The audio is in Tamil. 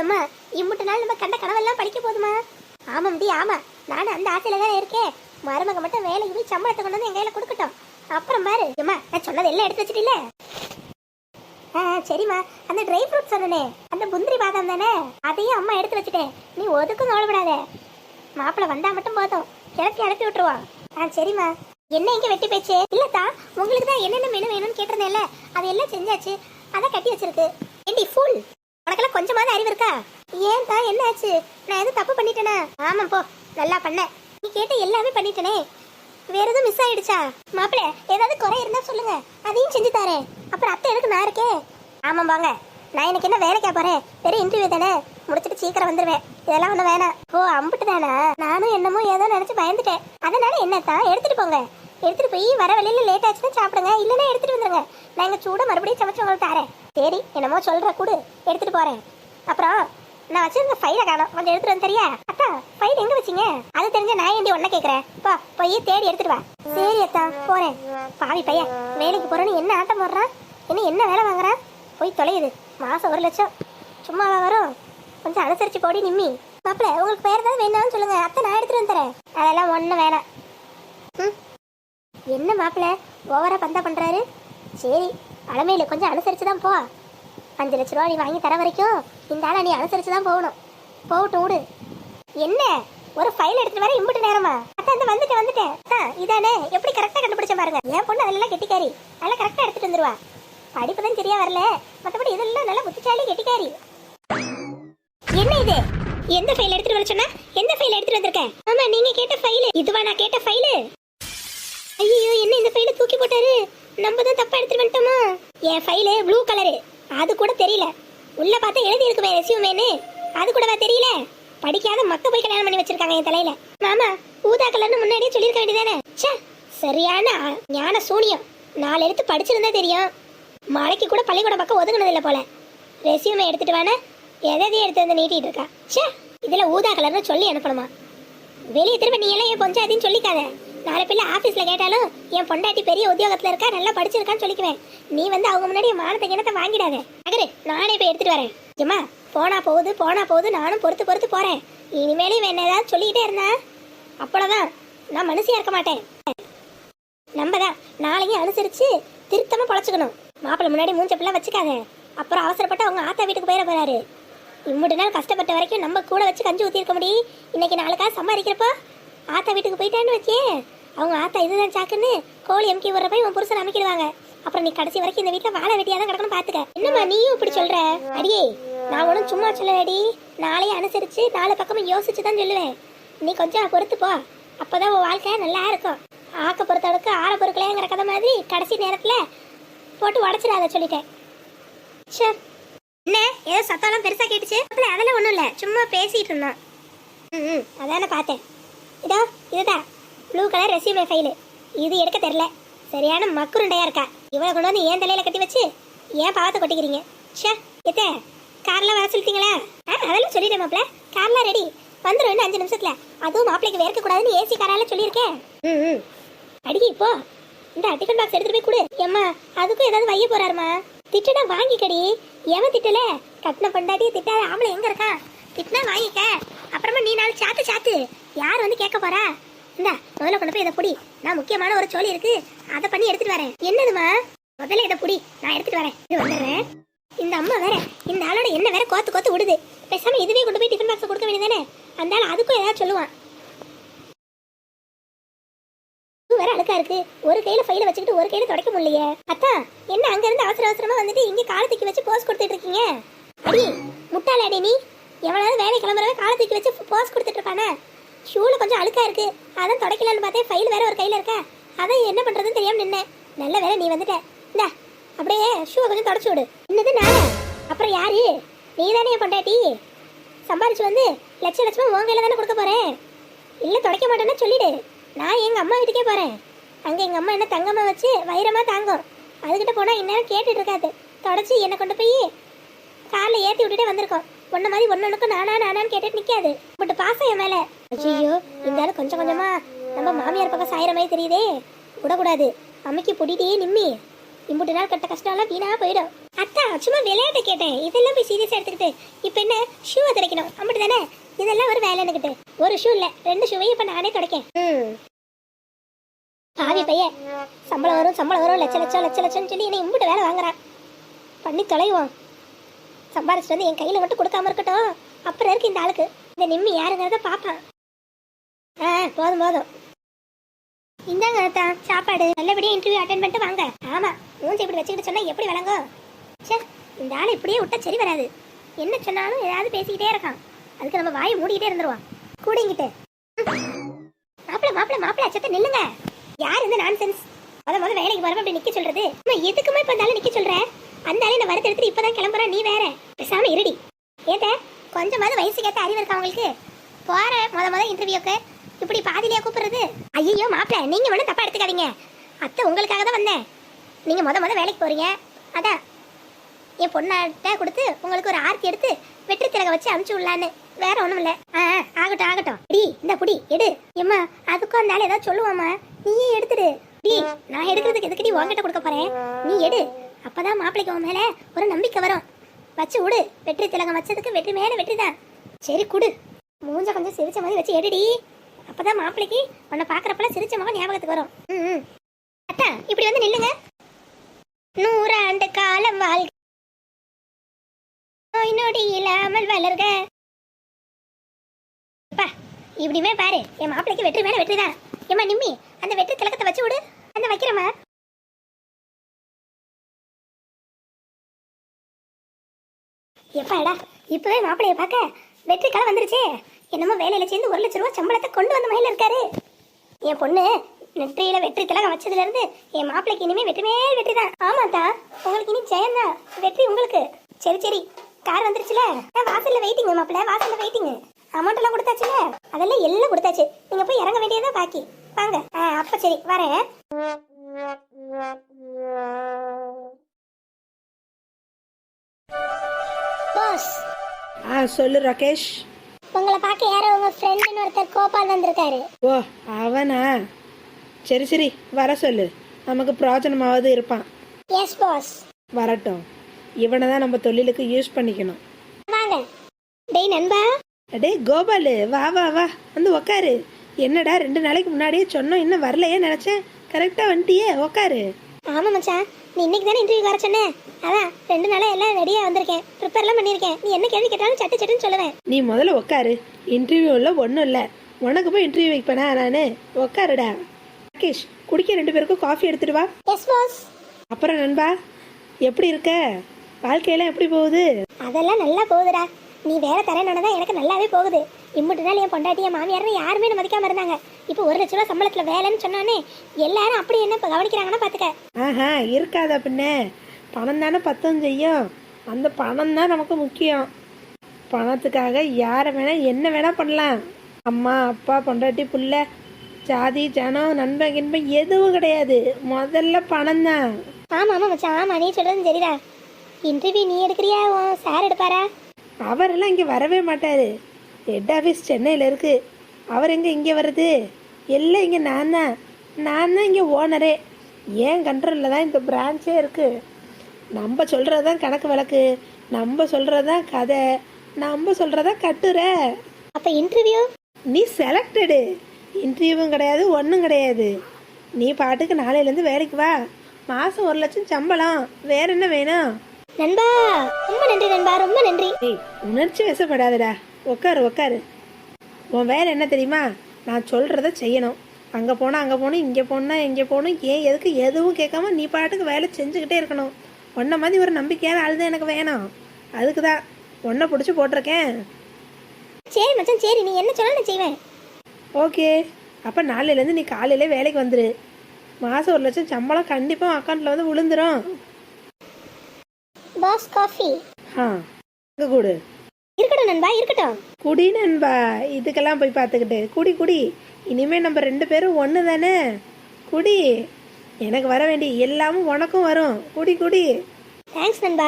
ஏம்மா இம்புட்டு நாள் நம்ம கண்ட கனவெல்லாம் படிக்க போதுமா? ஆமாம்டி ஆமா, நானும் அந்த ஆசையில தான் இருக்கேன். மருமக மட்டும் வேலைக்கு போய் சம்பளத்தை கொண்டு வந்து என் கையில கொடுக்கட்டும். அப்புறம் பாரு. ஏம்மா நான் சொன்னது எல்லாம் எடுத்து வச்சிட்டில்ல? சரிம்மா. அந்த ட்ரை ஃப்ரூட் சொன்னனே, அந்த முந்திரி பாதாம் தானே, அதையும் அம்மா எடுத்து வச்சுட்டேன். நீ ஒதுக்கும் கவலைப்படாத. மாப்பிள்ள வந்தா மட்டும் போதும், கிளப்பி அனுப்பி விட்டுருவான். சரிம்மா. என்ன இங்க வெட்டி பேச்சு? இல்லத்தா, உங்களுக்கு தான் என்னென்ன மெனு வேணும்னு கேட்டிருந்தேன்ல, அதையெல்லாம் செஞ்சாச்சு. அதை கட்டி வச்சிருக்கு. ஏண்டி ஃபுல், உனக்கெல்லாம் கொஞ்சமாவது அறிவு இருக்கா? ஏன் தான் என்ன ஆச்சு? நான் எதுவும் தப்பு பண்ணிட்டேனா? ஆமா போ, நல்லா பண்ண. நீ கேட்ட எல்லாமே பண்ணிட்டனே, வேற எதுவும் மிஸ் ஆயிடுச்சா? மாப்பிள்ள ஏதாவது குறை இருந்தா சொல்லுங்க, அதையும் செஞ்சு தரேன். அப்புறம் அத்தை எனக்கு நான் இருக்கேன். ஆமா வாங்க, நான் எனக்கு என்ன வேலைக்கா போறேன்? பெரிய இன்டர்வியூ தானே, முடிச்சுட்டு சீக்கிரம் வந்துருவேன். இதெல்லாம் ஒண்ணு வேணாம். ஓ அம்பிட்டு தானா? நானும் என்னமோ ஏதோ நினைச்சு பயந்துட்டேன். அதனால என்னத்தான் எடுத்துட்டு போங்க. எடுத்துட்டு போய் வர வழியில லேட் ஆச்சுன்னா சாப்பிடுங்க, இல்லைன்னா எடுத்துட்டு வந்துருங்க. நான் எங்க சூட மறுபடியும் சமைச்சு உங்களுக்கு தரேன். சரி என்னமோ சொல்ற கூடு, எடுத்துட்டு போறேன். அப்புறம் நான் வச்சிருந்த ஃபைலை காணோம், கொஞ்சம் எடுத்துட்டு வந்து தெரியா? அத்தா ஃபைல் எங்க வச்சீங்க? அது தெரிஞ்ச நான் ஏண்டி ஒன்ன கேக்குறேன். போய் தேடி எடுத்துட்டு வா. சரி அத்தா போறேன். பாவி பையன், வேலைக்கு போறேன்னு என்ன ஆட்டம் போடுறான்? என்ன வேலை வாங்குறான்? போய் தொலையுது. மாசம் 1 லட்சம் சும்மாவா வரும்? கொஞ்சம் அனுசரிச்சு போடி நிம்மி. மாப்பிள்ள உங்களுக்கு பேர் ஏதாவது வேணாம்னு சொல்லுங்க, அத்தை நான் எடுத்துட்டு வந்து தரேன். அதெல்லாம் ஒன்றும் வேணாம். என்ன மாப்பிள்ள ஓவரா பந்தா பண்றாரு? சரி அலமையில கொஞ்சம் அனுசரிச்சு தான் போ. 5 லட்ச ரூபா நீ வாங்கி தர வரைக்கும் இந்த ஆளை நீ அனுசரிச்சு தான் போகணும். போகட்டும் விடு. என்ன ஒரு ஃபைல் எடுத்துட்டு வர இம்புட்டு நேரமா? அத்தை வந்துட்டேன். இதானே எப்படி கரெக்டா கண்டுபிடிச்ச பாருங்க. என் பொண்ணு அதெல்லாம் கெட்டிக்காரி, அதெல்லாம் கரெக்டா எடுத்துட்டு வந்துருவா. படிப்பு தான் சரியா வரல, மற்றபடி இதெல்லாம் நல்லா புத்திசாலி கெட்டிக்காரி. என்ன இது? எந்த ஃபைல் எடுத்துட்டு வர சொன்னா? எந்த ஃபைல் எடுத்துட்டு வந்திருக்கேன்? ஆமா நீங்க கேட்ட ஃபைல் இதுவா? நான் கேட்ட ஃபைல். ஐயோ என்ன இந்த ஃபைலை தூக்கி போட்டாரு? நம்ம தான் தப்பா எடுத்துட்டு வந்துட்டோமா? என் ஃபைலு ப்ளூ கலரு, அது கூட தெரியல. உள்ள பார்த்தா எழுதி இருக்குமே ரெஸ்யூமேன்னு, அது கூடவா தெரியல? படிக்காத மக்க போய் கல்யாணம் பண்ணி வச்சிருக்காங்க என் தலையில. மாமா ஊதா கலர்னு முன்னாடியே சொல்லியிருக்க வேண்டியதானே? சரியான ஞான சூனியம். 4 எழுத்து படிச்சிருந்தா தெரியும். மலைக்கு கூட பள்ளிக்கூட பக்கம் ஒதுங்கினது இல்லை போல. ரெஸ்யூமே எடுத்துட்டு வானே எதையும் எடுத்து வந்து நீட்டிட்டு இருக்கா. இதுல ஊதா கலர்னு சொல்லி அனுப்பணுமா? வெளியே திரும்ப நீ எல்லாம் என் பொஞ்சாதின்னு சொல்லிக்காத. நாளை பிள்ளை ஆபீஸ்ல கேட்டாலும் என் பொண்டாட்டி பெரிய உத்தியோகத்துல இருக்கா, நல்லா படிச்சிருக்கான்னு சொல்லிக்குவேன். நீ வந்து அவங்க முன்னாடி மானத்தை கிணத்தை வாங்கிடாத. அகரு நானே போய் எடுத்துட்டு வரேன். ஜம்மா போனா போகுது நானும் பொறுத்து போறேன். இனிமேலே வேணா ஏதாவது சொல்லிக்கிட்டே இருந்தா அப்பளதான் நான் மனுஷியா இருக்க மாட்டேன். நம்ம தான் நாளையும் அனுசரிச்சு திருத்தமா பொழைச்சுக்கணும். மாப்பிள்ளை முன்னாடி மூஞ்ச பிள்ளை வச்சுக்காத. அப்புறம் அவசரப்பட்டு அவங்க ஆத்தா வீட்டுக்கு போயிட போறாரு. இம்முட்டு நாள் கஷ்டப்பட்ட வரைக்கும் நம்ம கூட வச்சு கஞ்சி ஊத்தி இருக்க முடியும். இன்னைக்கு நாளுக்காக சம்பாதிக்கிறப்போ ஆத்தா வீட்டுக்கு போயிட்டான்னு வச்சே, அவங்க ஆத்தா இதுதான் சாக்குன்னு கோழி எம்கி வர்ற போய் உன் புருஷன் அமைக்கிடுவாங்க. அப்புறம் நீ கடைசி வரைக்கும் இந்த வீட்டுல வாழ வெட்டியா தான் கிடக்கணும் பாத்துக்க. என்னம்மா நீயும் இப்படி சொல்ற? அடியே நான் ஒன்றும் சும்மா சொல்லடி, நாளையே அனுசரிச்சு 4 பக்கமும் யோசிச்சு தான் சொல்லுவேன். நீ கொஞ்சம் பொறுத்து போ, அப்பதான் உன் வாழ்க்கை நல்லா இருக்கும். ஆக்க பொறுத்தவளுக்கு ஆற பொறுக்கலையாங்கிற கதை மாதிரி கடைசி நேரத்துல போட்டு உடச்சிடாத சொல்லிட்டேன். சார் என்ன ஏதோ சத்தம்லாம் பெருசா கேட்டுச்சு? அதெல்லாம் ஒண்ணும் இல்ல, சும்மா பேசிட்டு இருந்தோம். அதான பார்த்தேன். இதோ இதுதான் ப்ளூ கலர் ரெஸ்யூமே ஃபைலு. இது எடுக்க தெரியல, சரியான மக்குருண்டையா இருக்கா. இவ்வளவு கொண்டு வந்து ஏன் தலையில கட்டி வச்சு ஏன் பாவத்தை கொட்டிக்கிறீங்க? எத்தே கார்லாம் வர சொல்லிட்டீங்களா? அதெல்லாம் சொல்லிட்டேன் மாப்பிள்ள, கார்லாம் ரெடி வந்துடும் இன்னும் 5 நிமிஷத்துல. அதுவும் மாப்பிள்ளைக்கு வேர்க்க கூடாதுன்னு ஏசி காரால சொல்லியிருக்கேன். அடிக்கி இப்போ இந்த டிஃபன் பாக்ஸ் எடுத்துட்டு போய் கொடு. ஏம்மா அதுக்கும் ஏதாவது வைய போறாருமா? திட்டுனா வாங்கிக்கடி. எவன் திட்டல? கட்டின பொண்டாட்டிய திட்டாத ஆம்பளை எங்க இருக்கான்? திட்டினா வாங்கிக்க. அப்புறமா நீ 4 சாத்து யார் வந்து கேட்க போறா? இந்த முதல்ல கொண்டு போய் இதை புடி, நான் முக்கியமான ஒரு சோழி இருக்கு, அதை பண்ணி எடுத்துட்டு வரேன். என்னதுமா? முதல்ல இதை புடி, நான் எடுத்துட்டு வரேன். இது வந்துடுறேன். இந்த அம்மா வேற இந்த ஆளோட என்ன வேற கோத்து விடுது. பேசாம இதுவே கொண்டு போய் டிஃபன் பாக்ஸ் கொடுக்க வேண்டியதானே? அந்த ஆள் அதுக்கும் ஏதாவது சொல்லுவான். வேற அழுக்கா இருக்கு, ஒரு கையில ஃபைல வச்சுக்கிட்டு ஒரு கையில தொடக்க முடியலையே. அத்தா என்ன அங்க இருந்து அவசரமா வந்துட்டு இங்க காலத்துக்கு வச்சு போஸ் கொடுத்துட்டு இருக்கீங்க? அடி முட்டாள அடி, நீ எவ்வளவு வேலை கிளம்புறவே காலத்துக்கு வச்சு போஸ் கொடுத்துட்டு இருப்பானே. ஷூல கொஞ்சம் அழுக்கா இருக்கு, அதான் தொடக்கலான்னு பார்த்தேன். ஃபைல் வேற ஒரு கையில இருக்கா, அதான் என்ன பண்றதுன்னு தெரியாம நின்னேன். நல்ல வேலை நீ வந்துட்ட. இந்த அப்படியே ஷூவை கொஞ்சம் தொடச்சு விடு. என்னது நானே? அப்புறம் யாரு? நீ தானே என் பொண்டாட்டி. சம்பாரிச்சு வந்து லட்சமா உன் கையில தானே கொடுக்க போறேன். இல்ல தொடக்க மாட்டேன்னு சொல்லிடு. நான் எங்க அம்மா வீட்டுக்கே போறேன். அங்க எங்க அம்மா என்ன தங்கம்மா வச்சு வைரமா தாங்கும். அதுகிட்ட போனா இந்நேரம் கேட்டுட்டு இருக்காது. தொடச்சு என்னை கொண்டு போய் கார்ல ஏத்தி விட்டுட்டே வந்திருக்கோம். ஒன்ன மாதிரி ஒன்னொன்னுக்கும் நானான்னு கேட்டுட்டு நிக்காது. பட் பாசம் என் மேல. ஐயோ இந்த ஆளு கொஞ்சம் கொஞ்சமா நம்ம மாமியார் பக்கம் சாயிர மாதிரி தெரியுதே. விடக்கூடாது, அம்மைக்கு பொடிட்டே நிம்மி. இம்புட்டு நாள் கட்ட கஷ்டம் எல்லாம் வீணா போயிடும். அத்தா சும்மா விளையாட்ட கேட்டேன், இதெல்லாம் போய் சீரியஸா எடுத்துக்கிட்டு இப்போ என்ன ஷூவை துடைக்கணும் அப்படி தானே? இதெல்லாம் ஒரு வேலைன்னுக்கிட்டு ஒரு ஷூ இல்லை 2 ஷூவையும் இப்போ நானே துடைக்கேன். பாவி பையன் சம்பளம் வரும் லட்ச லட்சம்னு சொல்லி என்னை இம்பிட்டு வேலை வாங்குறான். பண்ணி தொலைவோம். சம்பாரிச்சிட்டு வந்து என் கையில் மட்டும் கொடுக்காம இருக்கட்டும். அப்புறம் இருக்கு இந்த ஆளுக்கு. இந்த நிம்மி யாருங்கிறத பார்ப்பான். போதும் இந்தாங்க தான் சாப்பாடு. நல்லபடியாக இன்டர்வியூ அட்டென்ட் பண்ணிட்டு வாங்க. ஆமாம், மூஞ்சி இப்படி வச்சுக்கிட்டு சொன்னால் எப்படி விளங்கும்? சே, இந்த ஆள் இப்படியே விட்டா சரி வராது. என்ன சொன்னாலும் ஏதாவது பேசிக்கிட்டே இருக்கான். அதுக்கு நம்ம வாயை மூடிக்கிட்டே இருந்துருவான். கூடிங்கிட்டு மாப்பிள்ள அச்சத்தை நில்லுங்க. யார் இந்த நான்சென்ஸ்? முத வேலைக்கு வரும் அப்படி நிக்க சொல்றது? எதுக்குமே இப்ப அந்த நிக்க சொல்ற? அந்த ஆளை நான் வரத்து எடுத்துட்டு இப்பதான் கிளம்புறா. நீ வேற பேசாம இருடி. ஏட்ட கொஞ்சமாவது வயசுக்கு அறிவு இருக்கா உங்களுக்கு? போற முத இன்டர்வியூக்கு இப்படி பாதிலையா கூப்பிடுறது? ஐயோ மாப்பிள்ள, நீங்க வேணும் தப்பா எடுத்துக்காதீங்க. அத்தை உங்களுக்காக தான் வந்தேன். நீங்க முத வேலைக்கு போறீங்க, அதான் என் பொண்ணாட்ட கொடுத்து உங்களுக்கு ஒரு ஆர்த்தி எடுத்து வெற்றி திலக வச்சு அனுப்பிச்சு விடலான்னு. வேற ஒண்ணும் இல்ல. ஆகட்டும். டி இந்த புடி எடு. எம்மா அதுக்கும் அந்த ஆள் ஏதாவது சொல்லுவாமா? நீயே எடுத்துடு. டி நான் எடுக்கிறதுக்கு எதுக்கு நீ உன்கிட்ட கொடுக்க போறேன்? நீ எடு. அப்பதான் மாப்பிள்ளைக்கு உன் மேல ஒரு நம்பிக்கை வரும். வச்சு விடு. வெற்றி திலகம் வச்சதுக்கு வெற்றி மேல வெற்றி தான். சரி குடு. மூஞ்ச கொஞ்சம் சிரிச்ச மாதிரி வச்சு எடுடி. அப்பதான் மாப்பிள்ளைக்கு உன்னை பாக்குறப்பெல்லாம் சிரிச்ச மகன் ஞாபகத்துக்கு வரும். அத்தா இப்படி வந்து நில்லுங்க. 100 ஆண்டு காலம் வாழ்க, நோய் நொடி இல்லாமல் வளர்க. இப்படிமே பாரு, என் மாப்பிளைக்கு வெற்றி மேல வெற்றி தான். ஏமா நிம்மி அந்த வெற்றி திலகத்தை வச்சு விடு. அந்த வைக்கிறமா. எப்பாடா இப்பவே மாப்பிளைய பார்க்க வெற்றி காலம் வந்துருச்சே. என்னமோ வேலையில சேர்ந்து 1 லட்சம் ரூபாய் சம்பளத்தை கொண்டு வந்த மயில இருக்காரு. என் பொண்ணு நெற்றியில வெற்றி திலகம் வச்சதுல இருந்து என் மாப்பிளைக்கு இனிமே வெற்றி மேல் வெற்றி தான். ஆமாட்டா, உங்களுக்கு இனி ஜெயம் தான். வெற்றி உங்களுக்கு. சரி கார் வந்துருச்சுல, வாசல்ல வெயிட்டிங் மாப்பிள்ள, வாசல்ல வெயிட்டிங். அமௌண்ட் எல்லாம் கொடுத்தாச்சுல? அதெல்லாம் எல்லாம் கொடுத்தாச்சு. நீங்க போய் இறங்க வேண்டியதான் பாக்கி. வாங்க. அப்ப சரி வரேன். பாஸ். சொல்லு ராகேஷ். உங்களை பார்க்க யாரோ உங்க ஃப்ரெண்ட்னு ஒருத்தர் கோபால் வந்திருக்காரு. ஓ அவனா? சரி வர சொல்லு. நமக்கு பிரோஜனமாவது இருப்பான். Yes boss. வரட்டும். இவனை தான் நம்ம தொழிலுக்கு யூஸ் பண்ணிக்கணும். வாங்க. டேய் நண்பா. அடே கோபாலு, வா வந்து உக்காரு. என்னடா 2 நாளைக்கு முன்னாடியே சொன்னோம், இன்னும் வரலையே நினைச்சேன். கரெக்டா வந்துட்டியே, உக்காரு. ஆமா மச்சான், நீ இன்னைக்கு தானே இன்டர்வியூ வர சொன்னேன். அதான் 2 நாளா எல்லாம் ரெடியா வந்திருக்கேன். ப்ரிப்பேர்லாம் பண்ணியிருக்கேன். நீ என்ன கேள்வி கேட்டாலும் சட்டுன்னு சொல்லுவேன். நீ முதல்ல உக்காரு. இன்டர்வியூல ஒன்றும் இல்லை, உனக்கு போய் இன்டர்வியூ வைப்பேனா நானு? உக்காருடா. ராகேஷ், குடிக்க 2 பேருக்கும் காஃபி எடுத்துட்டு வா. Yes boss. அப்புறம் நண்பா, எப்படி இருக்க? வாழ்க்கையெல்லாம் எப்படி போகுது? அதெல்லாம் நல்லா போகுதுடா. நீ வேலை தரேன்னு எனக்கு நல்லாவே போகுது. இம்புட்டு நாள் என் பொண்டாட்டி என் மாமியார்னு யாருமே மதிக்காம இருந்தாங்க. இப்போ 1 லட்ச ரூபா சம்பளத்துல வேலைன்னு சொன்னானே எல்லாரும் அப்படி என்ன இப்போ கவனிக்கிறாங்கன்னா பாத்துக்க. இருக்காதா பின்ன? பணம் தானே பத்தம் செய்யும். அந்த பணம் தான் நமக்கு முக்கியம். பணத்துக்காக யாரை வேணா என்ன வேணா பண்ணலாம். அம்மா அப்பா பொண்டாட்டி புள்ள ஜாதி ஜனம் நண்பன் கிண்பன் எதுவும் கிடையாது. முதல்ல பணம் தான். ஆமா மச்சான், ஆமா நீ சொல்றது சரிடா. இன்டர்வியூ நீ எடுக்கிறியா சார் எடுப்பாரா? அவரெல்லாம் இங்கே வரவே மாட்டார். ஹெட் ஆஃபீஸ் சென்னையில் இருக்குது. அவர் எங்கே இங்கே வருது? எல்லாம் இங்கே நான் தான் இங்கே ஓனரே. ஏன் கண்ட்ரோலில் தான் இந்த பிரான்ச்சே இருக்குது. நம்ம சொல்கிறது தான் கணக்கு வழக்கு, நம்ம சொல்கிறது தான் கதை, நம்ம சொல்கிறதா கட்டுற. அப்போ இன்டர்வியூ நீ செலக்டடு. இன்டர்வியூவும் கிடையாது, ஒன்றும் கிடையாது. நீ பாட்டுக்கு நாளையிலேருந்து வேலைக்கு வா. மாதம் 1 லட்சம் சம்பளம். வேற என்ன வேணும்? நண்பா ரொம்ப நன்றி நண்பா, ரொம்ப நன்றி. உணர்ச்சி வசப்படாதடா. உக்காரு. உன் வேலை என்ன தெரியுமா? நான் சொல்கிறத செய்யணும். அங்கே போகணும் இங்கே போகணும் ஏன் எதுக்கு எதுவும் கேட்காம நீ பாட்டுக்கு வேலை செஞ்சுக்கிட்டே இருக்கணும். உன்ன மாதிரி ஒரு நம்பிக்கையான ஆள் தான் எனக்கு வேணும். அதுக்கு தான் உன்னை பிடிச்சி போட்டிருக்கேன். சரி மச்சான், சரி நீ என்ன சொன்னாலும் நான் செய்வேன். ஓகே, அப்போ நாளையிலேருந்து நீ காலையிலே வேலைக்கு வந்துடு. மாதம் 1 லட்சம் சம்பளம் கண்டிப்பாக அக்கௌண்ட்டில் வந்து விழுந்துடும். Boss coffee. இங்கே கூடு. இருக்கட்டும் நண்பா, இருக்கட்டும். குடி நண்பா. இதுக்கெல்லாம் போய் பார்த்துக்கிட்டு குடி. இனிமே நம்ம 2 பேரும் ஒன்று தானே. குடி. எனக்கு வர வேண்டிய எல்லாமும் உனக்கும் வரும். குடி. தேங்க்ஸ் நண்பா.